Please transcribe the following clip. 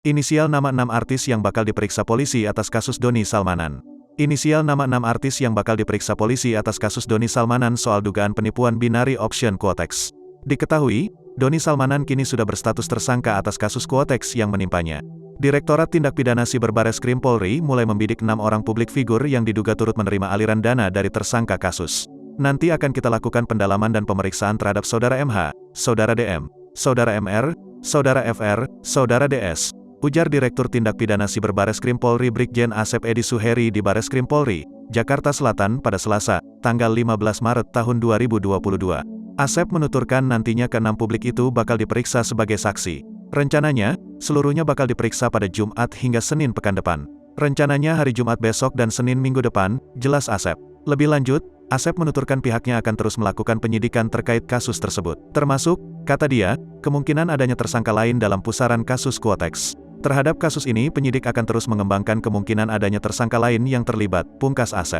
Inisial nama 6 artis yang bakal diperiksa polisi atas kasus Doni Salmanan. Inisial nama 6 artis yang bakal diperiksa polisi atas kasus Doni Salmanan soal dugaan penipuan binary option Quotex. Diketahui, Doni Salmanan kini sudah berstatus tersangka atas kasus Quotex yang menimpanya. Direktorat Tindak Pidana Siber Bareskrim Polri mulai membidik 6 orang publik figur yang diduga turut menerima aliran dana dari tersangka kasus. Nanti akan kita lakukan pendalaman dan pemeriksaan terhadap Saudara MH, Saudara DM, Saudara MR, Saudara FR, Saudara DS. Ujar Direktur Tindak Pidana Siber Bareskrim Polri Brigjen Asep Edi Suheri di Bareskrim Polri, Jakarta Selatan pada Selasa, tanggal 15 Maret tahun 2022. Asep menuturkan nantinya ke-6 publik itu bakal diperiksa sebagai saksi. Rencananya, seluruhnya bakal diperiksa pada Jumat hingga Senin pekan depan. Rencananya hari Jumat besok dan Senin minggu depan, jelas Asep. Lebih lanjut, Asep menuturkan pihaknya akan terus melakukan penyidikan terkait kasus tersebut. Termasuk, kata dia, kemungkinan adanya tersangka lain dalam pusaran kasus Quotex. Terhadap kasus ini penyidik akan terus mengembangkan kemungkinan adanya tersangka lain yang terlibat, pungkas Asep.